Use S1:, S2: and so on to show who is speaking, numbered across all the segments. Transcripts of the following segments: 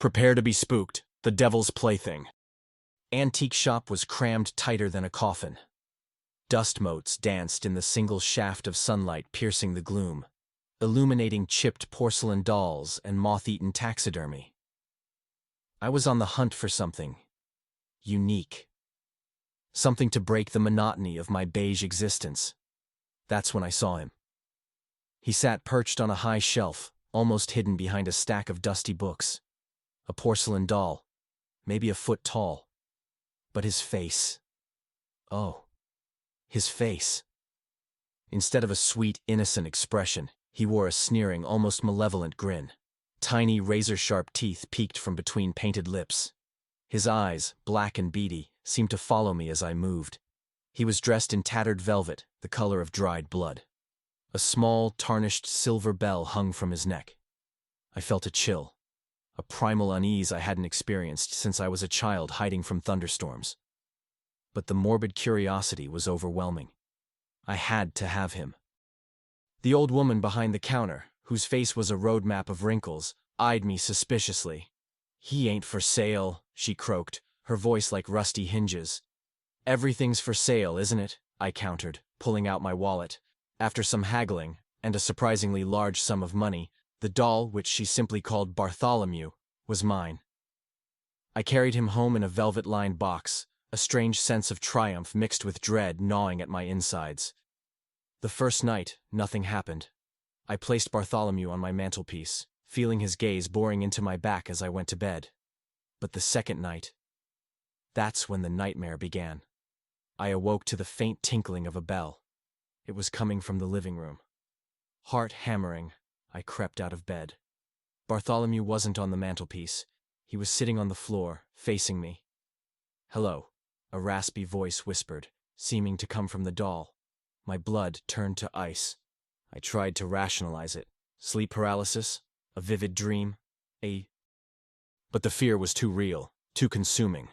S1: Prepare to be spooked, the devil's plaything. Antique shop was crammed tighter than a coffin. Dust motes danced in the single shaft of sunlight piercing the gloom, illuminating chipped porcelain dolls and moth-eaten taxidermy. I was on the hunt for something unique. Something to break the monotony of my beige existence. That's when I saw him. He sat perched on a high shelf, almost hidden behind a stack of dusty books. A porcelain doll, maybe a foot tall. But his face. Oh, his face. Instead of a sweet, innocent expression, he wore a sneering, almost malevolent grin. Tiny, razor-sharp teeth peeked from between painted lips. His eyes, black and beady, seemed to follow me as I moved. He was dressed in tattered velvet, the color of dried blood. A small, tarnished silver bell hung from his neck. I felt a chill, a primal unease I hadn't experienced since I was a child hiding from thunderstorms. But the morbid curiosity was overwhelming. I had to have him. The old woman behind the counter, whose face was a road map of wrinkles, eyed me suspiciously. "He ain't for sale," she croaked, her voice like rusty hinges. "Everything's for sale, isn't it?" I countered, pulling out my wallet. After some haggling, and a surprisingly large sum of money, the doll, which she simply called Bartholomew, was mine. I carried him home in a velvet-lined box, a strange sense of triumph mixed with dread gnawing at my insides. The first night, nothing happened. I placed Bartholomew on my mantelpiece, feeling his gaze boring into my back as I went to bed. But the second night, that's when the nightmare began. I awoke to the faint tinkling of a bell. It was coming from the living room. Heart hammering, I crept out of bed. Bartholomew wasn't on the mantelpiece. He was sitting on the floor, facing me. "Hello," a raspy voice whispered, seeming to come from the doll. My blood turned to ice. I tried to rationalize it. Sleep paralysis? A vivid dream? But the fear was too real, too consuming.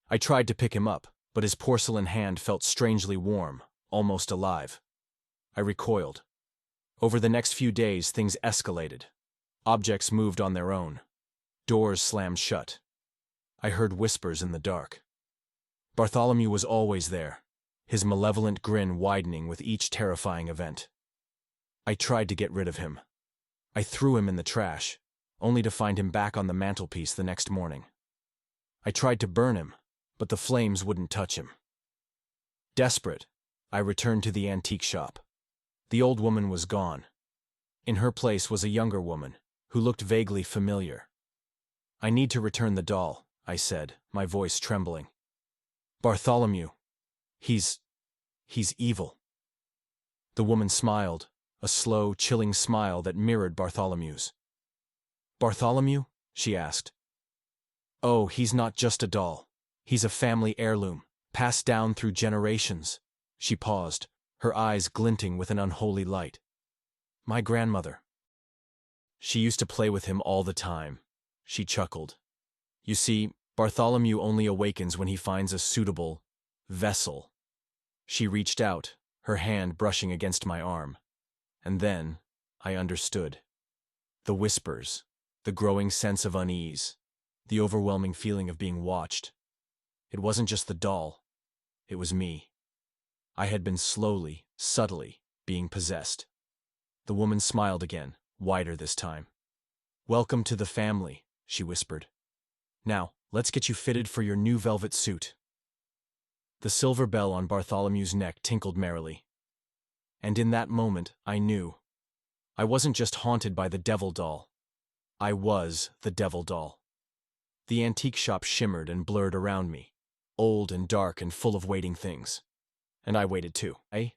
S1: I tried to pick him up, but his porcelain hand felt strangely warm, almost alive. I recoiled. Over the next few days, things escalated. Objects moved on their own. Doors slammed shut. I heard whispers in the dark. Bartholomew was always there, his malevolent grin widening with each terrifying event. I tried to get rid of him. I threw him in the trash, only to find him back on the mantelpiece the next morning. I tried to burn him, but the flames wouldn't touch him. Desperate, I returned to the antique shop. The old woman was gone. In her place was a younger woman, who looked vaguely familiar. "I need to return the doll," I said, my voice trembling. "Bartholomew, he's evil." The woman smiled, a slow, chilling smile that mirrored Bartholomew's. "Bartholomew?" she asked. "Oh, he's not just a doll. He's a family heirloom, passed down through generations." She paused, her eyes glinting with an unholy light. "My grandmother. She used to play with him all the time." She chuckled. "You see, Bartholomew only awakens when he finds a suitable vessel." She reached out, her hand brushing against my arm. And then, I understood. The whispers, the growing sense of unease, the overwhelming feeling of being watched. It wasn't just the doll. It was me. I had been slowly, subtly, being possessed. The woman smiled again, wider this time. "Welcome to the family," she whispered. "Now, let's get you fitted for your new velvet suit." The silver bell on Bartholomew's neck tinkled merrily. And in that moment, I knew. I wasn't just haunted by the devil doll. I was the devil doll. The antique shop shimmered and blurred around me, old and dark and full of waiting things. And I waited too, eh?